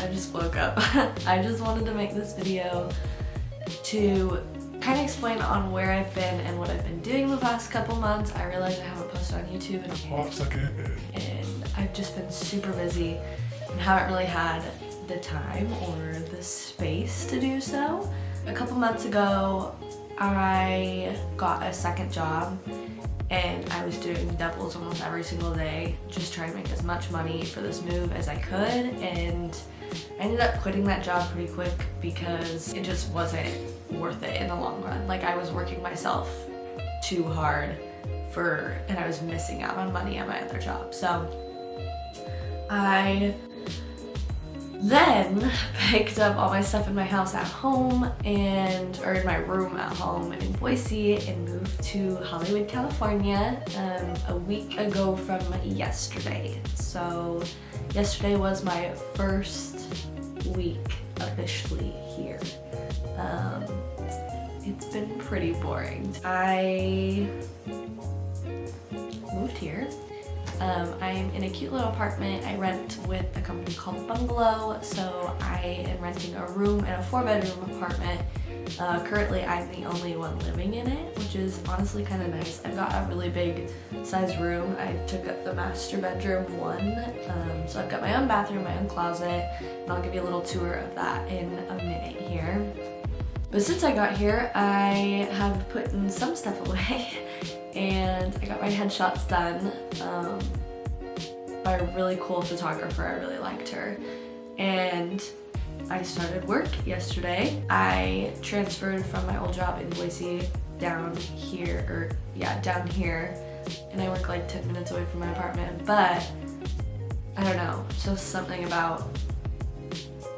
I just woke up. I just wanted to make this video to kind of explain on where I've been and what I've been doing the past couple months. I realized I haven't posted on YouTube in a hot second, and I've just been super busy and haven't really had the time or the space to do so. A couple months ago, I got a second job and I was doing doubles almost every single day, just trying to make as much money for this move as I could, and I ended up quitting that job pretty quick because it just wasn't worth it in the long run. Like, I was working myself too hard and I was missing out on money at my other job. So I then picked up all my stuff in my house at home or in my room at home in Boise and moved to Hollywood, California a week ago from yesterday. So yesterday was my first week officially here. It's been pretty boring. I moved here. I'm in a cute little apartment I rent with a company called Bungalow, so I am renting a room in a 4-bedroom apartment. Currently I'm the only one living in it, which is honestly kind of nice. I've got a really big size room. I took up the master bedroom one, so I've got my own bathroom, my own closet, and I'll give you a little tour of that in a minute here. But since I got here, I have put in some stuff away and I got my headshots done by a really cool photographer. I really liked her. And I started work yesterday. I transferred from my old job in Boise down here, and I work like 10 minutes away from my apartment, but I don't know, so something about,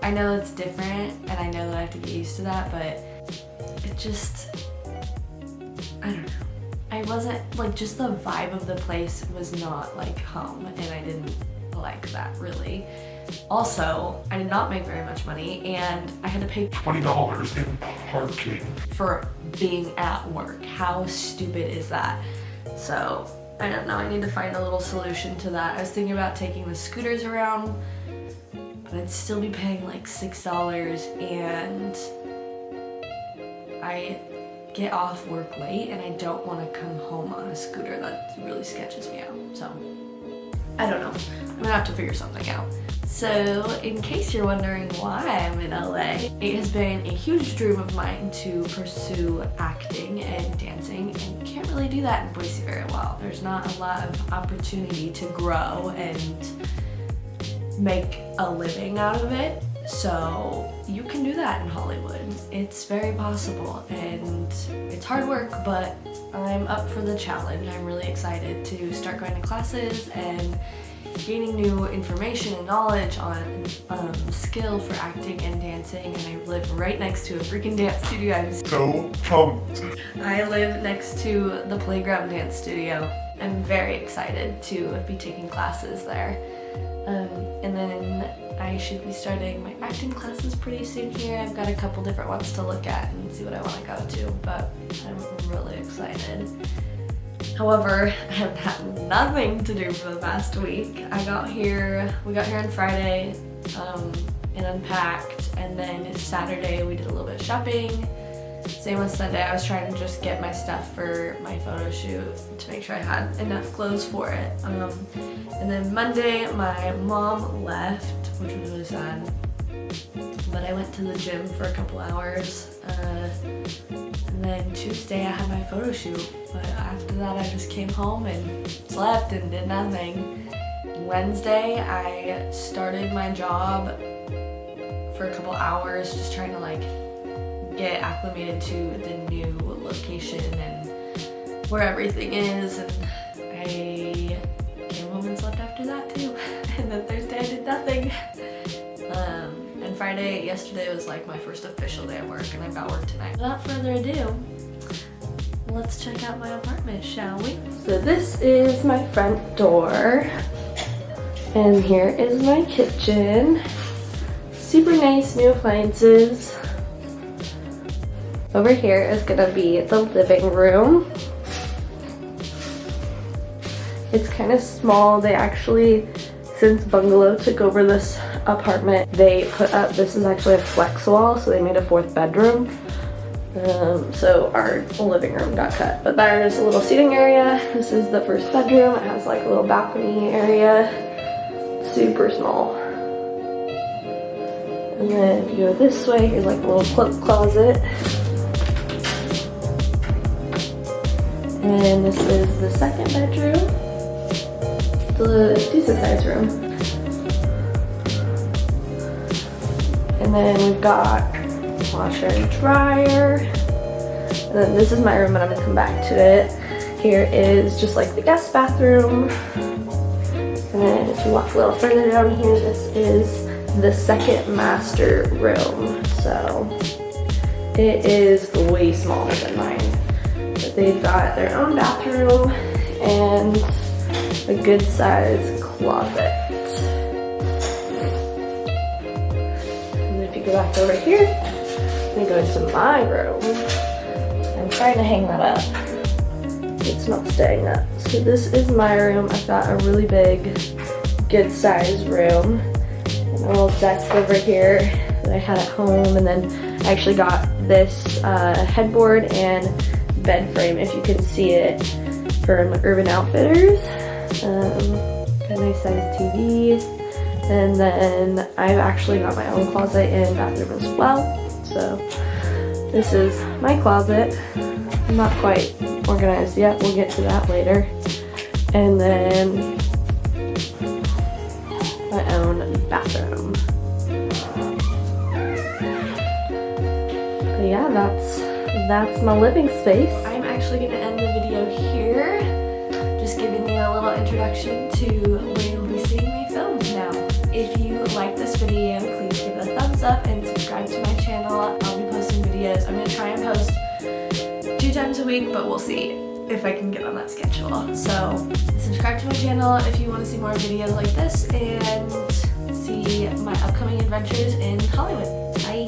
I know it's different and I know that I have to get used to that, but it just, I don't know. I wasn't, like, just the vibe of the place was not like home, and I didn't like that really. Also, I did not make very much money, and I had to pay $20 in parking for being at work. How stupid is that? So, I don't know, I need to find a little solution to that. I was thinking about taking the scooters around, but I'd still be paying like $6, and I get off work late and I don't want to come home on a scooter. That really sketches me out. So I don't know, I'm gonna have to figure something out. So in case you're wondering why I'm in LA, it has been a huge dream of mine to pursue acting and dancing, and you can't really do that in Boise very well. There's not a lot of opportunity to grow and make a living out of it. So you can do that in Hollywood. It's very possible, and it's hard work, but I'm up for the challenge. I'm really excited to start going to classes and gaining new information and knowledge on skill for acting and dancing, and I live right next to a freaking dance studio. I'm so pumped. I live next to the Playground Dance Studio. I'm very excited to be taking classes there. And then I should be starting my acting classes pretty soon here. I've got a couple different ones to look at and see what I want to go to, but I'm really excited. However, I have had nothing to do for the past week. we got here on Friday and unpacked, and then Saturday we did a little bit of shopping. Same with Sunday. I was trying to just get my stuff for my photo shoot to make sure I had enough clothes for it. And then Monday my mom left, which was really sad, but I went to the gym for a couple hours. And then Tuesday I had my photo shoot, but after that I just came home and slept and did nothing. Wednesday I started my job for a couple hours, just trying to like get acclimated to the new location and where everything is, and I came home and slept after that too. And then Thursday I did nothing. And yesterday was like my first official day at work, and I've got work tonight. Without further ado, let's check out my apartment, shall we? So this is my front door, and here is my kitchen. Super nice new appliances. Over here is gonna be the living room. It's kind of small. They actually since Bungalow took over this apartment, they put up, this is actually a flex wall, so they made a 4th bedroom. So our living room got cut. But there's a little seating area. This is the 1st bedroom. It has like a little balcony area. Super small. And then if you go this way, here's like a little cloak closet. And this is the 2nd bedroom. The decent sized room. And then we've got washer and dryer. And then this is my room, and I'm gonna come back to it. Here is just like the guest bathroom. And then if you walk a little further down here, this is the 2nd master room. So it is way smaller than mine. But they've got their own bathroom and a good sized closet. And if you go back over here, I'm gonna go into my room. I'm trying to hang that up. It's not staying up. So this is my room. I've got a really big, good sized room. And a little desk over here that I had at home. And then I actually got this headboard and bed frame, if you can see it, from Urban Outfitters. Got a nice sized TV. And then I've actually got my own closet and bathroom as well. So this is my closet. I'm not quite organized yet. We'll get to that later. And then my own bathroom. But yeah, that's my living space. I'm actually gonna end the video here. Just giving you a little introduction to where you'll be seeing me film now. If you like this video, please give it a thumbs up and subscribe to my channel. I'll be posting videos. I'm gonna try and post 2 times a week, but we'll see if I can get on that schedule. So subscribe to my channel if you want to see more videos like this and see my upcoming adventures in Hollywood. Bye!